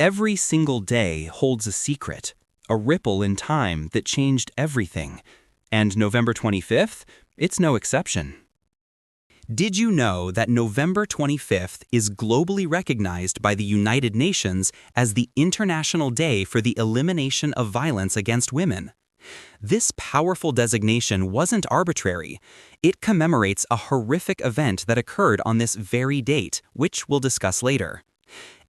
Every single day holds a secret, a ripple in time that changed everything. And November 25th, it's no exception. Did you know that November 25th is globally recognized by the United Nations as the International Day for the Elimination of Violence Against Women? This powerful designation wasn't arbitrary. It commemorates a horrific event that occurred on this very date, which we'll discuss later.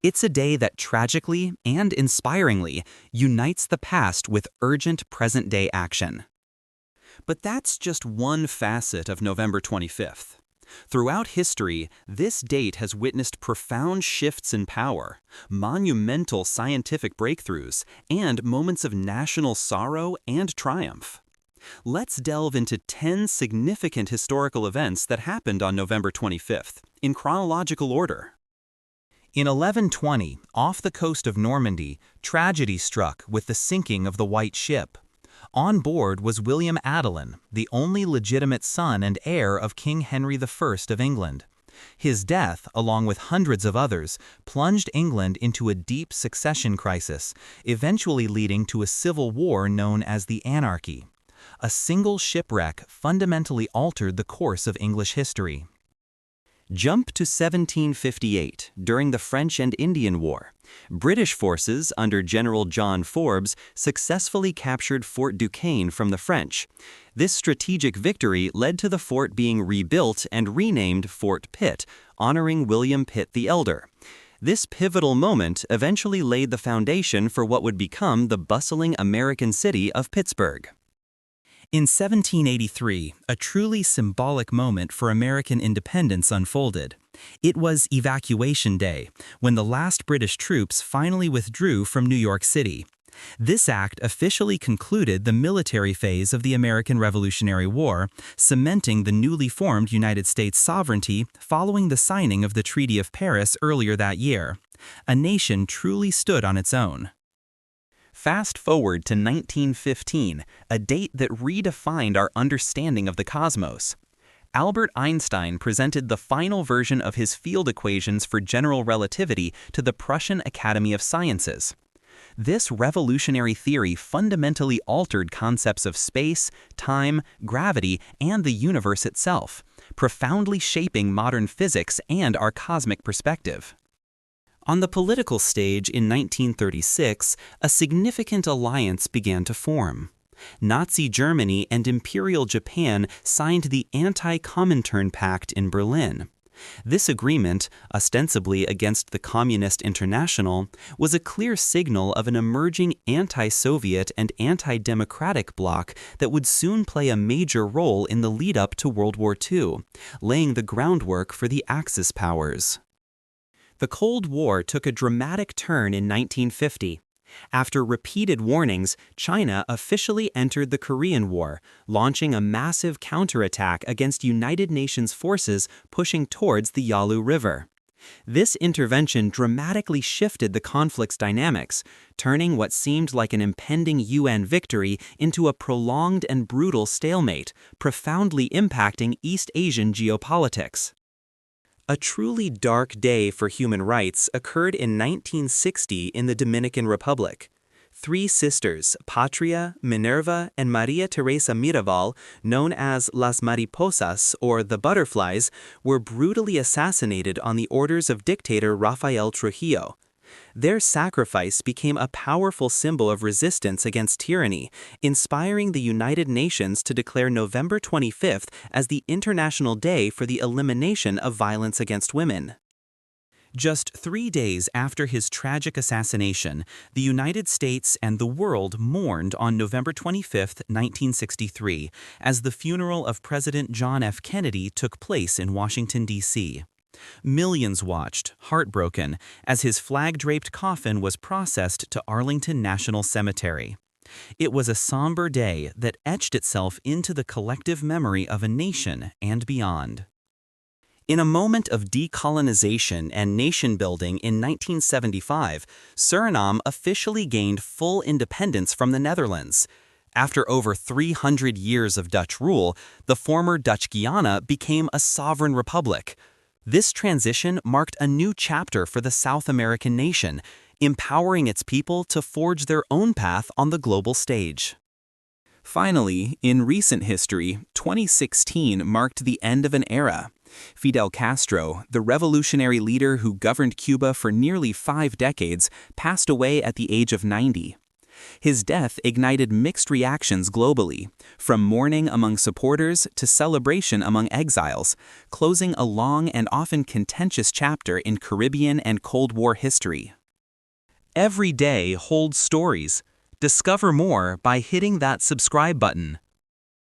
It's a day that tragically and inspiringly unites the past with urgent present-day action. But that's just one facet of November 25th. Throughout history, this date has witnessed profound shifts in power, monumental scientific breakthroughs, and moments of national sorrow and triumph. Let's delve into 10 significant historical events that happened on November 25th, in chronological order. In 1120, off the coast of Normandy, tragedy struck with the sinking of the White Ship. On board was William Adelin, the only legitimate son and heir of King Henry I of England. His death, along with hundreds of others, plunged England into a deep succession crisis, eventually leading to a civil war known as the Anarchy. A single shipwreck fundamentally altered the course of English history. Jump to 1758, during the French and Indian War. British forces under General John Forbes successfully captured Fort Duquesne from the French. This strategic victory led to the fort being rebuilt and renamed Fort Pitt, honoring William Pitt the Elder. This pivotal moment eventually laid the foundation for what would become the bustling American city of Pittsburgh. In 1783, a truly symbolic moment for American independence unfolded. It was Evacuation Day, when the last British troops finally withdrew from New York City. This act officially concluded the military phase of the American Revolutionary War, cementing the newly formed United States sovereignty following the signing of the Treaty of Paris earlier that year. A nation truly stood on its own. Fast forward to 1915, a date that redefined our understanding of the cosmos. Albert Einstein presented the final version of his field equations for general relativity to the Prussian Academy of Sciences. This revolutionary theory fundamentally altered concepts of space, time, gravity, and the universe itself, profoundly shaping modern physics and our cosmic perspective. On the political stage in 1936, a significant alliance began to form. Nazi Germany and Imperial Japan signed the Anti-Comintern Pact in Berlin. This agreement, ostensibly against the Communist International, was a clear signal of an emerging anti-Soviet and anti-democratic bloc that would soon play a major role in the lead-up to World War II, laying the groundwork for the Axis powers. The Cold War took a dramatic turn in 1950. After repeated warnings, China officially entered the Korean War, launching a massive counterattack against United Nations forces pushing towards the Yalu River. This intervention dramatically shifted the conflict's dynamics, turning what seemed like an impending UN victory into a prolonged and brutal stalemate, profoundly impacting East Asian geopolitics. A truly dark day for human rights occurred in 1960 in the Dominican Republic. Three sisters, Patria, Minerva, and Maria Teresa Mirabal, known as Las Mariposas, or the Butterflies, were brutally assassinated on the orders of dictator Rafael Trujillo. Their sacrifice became a powerful symbol of resistance against tyranny, inspiring the United Nations to declare November 25th as the International Day for the Elimination of Violence Against Women. Just 3 days after his tragic assassination, the United States and the world mourned on November 25, 1963, as the funeral of President John F. Kennedy took place in Washington, D.C. Millions watched, heartbroken, as his flag-draped coffin was processed to Arlington National Cemetery. It was a somber day that etched itself into the collective memory of a nation and beyond. In a moment of decolonization and nation-building in 1975, Suriname officially gained full independence from the Netherlands. After over 300 years of Dutch rule, the former Dutch Guiana became a sovereign republic. This transition marked a new chapter for the South American nation, empowering its people to forge their own path on the global stage. Finally, in recent history, 2016 marked the end of an era. Fidel Castro, the revolutionary leader who governed Cuba for nearly 5 decades, passed away at the age of 90. His death ignited mixed reactions globally, from mourning among supporters to celebration among exiles, closing a long and often contentious chapter in Caribbean and Cold War history. Every day holds stories. Discover more by hitting that subscribe button.